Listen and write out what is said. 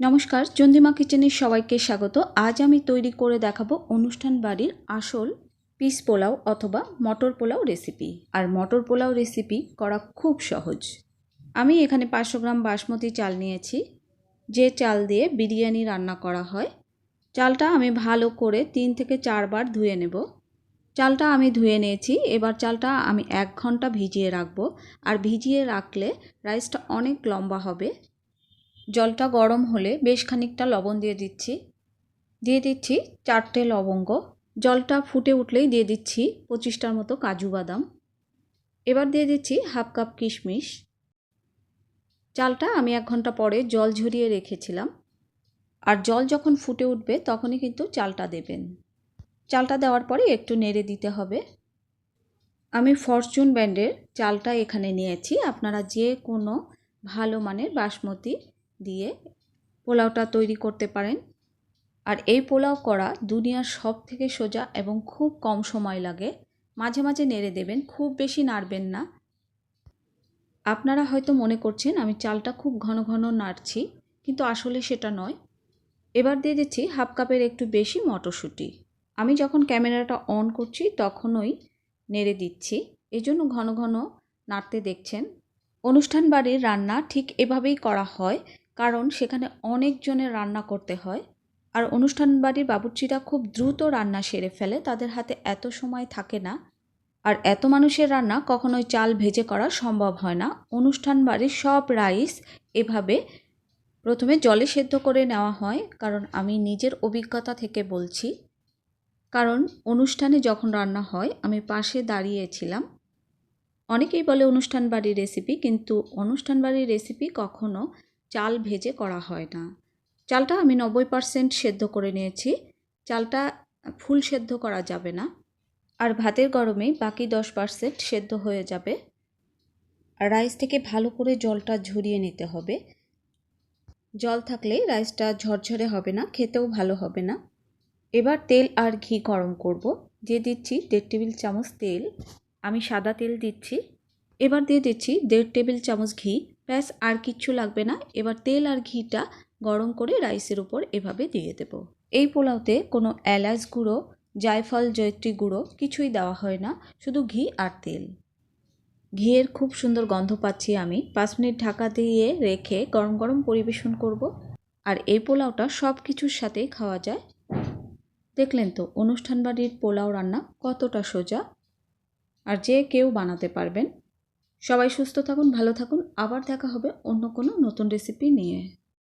নমস্কার, চন্দ্রিমা কিচেনের সবাইকে স্বাগত। আজ আমি তৈরি করে দেখাবো অনুষ্ঠান বাড়ির আসল পিস পোলাও অথবা মটর পোলাও রেসিপি। আর মটর পোলাও রেসিপি করা খুব সহজ। আমি এখানে 500 গ্রাম বাসমতি চাল নিয়েছি, যে চাল দিয়ে বিরিয়ানি রান্না করা হয়। চালটা আমি ভালো করে 3 থেকে 4 বার ধুয়ে নেব। চালটা আমি ধুয়ে নিয়েছি। এবার চালটা আমি 1 ঘন্টা ভিজিয়ে রাখবো। আর ভিজিয়ে রাখলে রাইসটা অনেক লম্বা হবে। জলটা গরম হলে বেশ খানিকটা লবণ দিয়ে দিচ্ছি 4টে লবঙ্গ। জলটা ফুটে উঠলেই দিয়ে দিচ্ছি 25টার মতো কাজু বাদাম। এবার দিয়ে দিচ্ছি হাফ কাপ কিশমিশ। চালটা আমি 1 ঘন্টা পরে জল ঝরিয়ে রেখেছিলাম। আর জল যখন ফুটে উঠবে তখনই কিন্তু চালটা দেবেন। চালটা দেওয়ার পরে একটু নেড়ে দিতে হবে। আমি ফরচুন ব্র্যান্ডের চালটা এখানে নিয়েছি। আপনারা যে কোনো ভালো মানের বাসমতি দিয়ে পোলাওটা তৈরি করতে পারেন। আর এই পোলাও করা দুনিয়ার সব থেকে সোজা এবং খুব কম সময় লাগে। মাঝে মাঝে নেড়ে দেবেন, খুব বেশি নাড়বেন না। আপনারা হয়তো মনে করছেন আমি চালটা খুব ঘন ঘন নাড়ছি, কিন্তু আসলে সেটা নয়। এবার দিয়ে দিচ্ছি হাফ কাপের একটু বেশি মটরশুঁটি। আমি যখন ক্যামেরাটা অন করছি তখনই নেড়ে দিচ্ছি, এজন্য ঘন ঘন নাড়তে দেখছেন। অনুষ্ঠান বাড়ির রান্না ঠিক এভাবেই করা হয়, কারণ সেখানে অনেকজনের রান্না করতে হয়। আর অনুষ্ঠান বাড়ির বাবুর্চিরা খুব দ্রুত রান্না সেরে ফেলে, তাদের হাতে এত সময় থাকে না। আর এত মানুষের রান্না কখনোই চাল ভেজে করা সম্ভব হয় না। অনুষ্ঠান বাড়ির সব রাইস এভাবে প্রথমে জলে সেদ্ধ করে নেওয়া হয়, কারণ আমি নিজের অভিজ্ঞতা থেকে বলছি। কারণ অনুষ্ঠানে যখন রান্না হয় আমি পাশে দাঁড়িয়েছিলাম। অনেকেই বলে অনুষ্ঠান বাড়ির রেসিপি, কিন্তু অনুষ্ঠান বাড়ির রেসিপি কখনো চাল ভেজে করা হয় না। চালটা আমি 90% সেদ্ধ করে নিয়েছি। চালটা ফুল সেদ্ধ করা যাবে না। আর ভাতের গরমেই বাকি 10% সেদ্ধ হয়ে যাবে। আর রাইস থেকে ভালো করে জলটা ঝরিয়ে নিতে হবে। জল থাকলে রাইসটা ঝরঝরে হবে না, খেতেও ভালো হবে না। এবার তেল আর ঘি গরম করব। দিয়ে দিচ্ছি 1.5 টেবিল চামচ তেল। আমি সাদা তেল দিচ্ছি। এবার দিয়ে দিচ্ছি 1.5 টেবিল চামচ ঘি। ব্যাস, আর কিচ্ছু লাগবে না। এবার তেল আর ঘিটা গরম করে রাইসের উপর এভাবে দিয়ে দেব। এই পোলাওতে কোনো এলাচ গুঁড়ো, জায়ফল, জয়ত্রী গুঁড়ো কিছুই দেওয়া হয় না, শুধু ঘি আর তেল। ঘিয়ের খুব সুন্দর গন্ধ পাচ্ছি আমি। 5 মিনিট ঢাকা দিয়ে রেখে গরম গরম পরিবেশন করব। আর এই পোলাওটা সব কিছুর সাথেই খাওয়া যায়। দেখলেন তো অনুষ্ঠান বাড়ির পোলাও রান্না কতটা সোজা, আর যে কেউ বানাতে পারবেন। সবাই সুস্থ থাকুন, ভালো থাকুন। আবার দেখা হবে অন্য কোনো নতুন রেসিপি নিয়ে।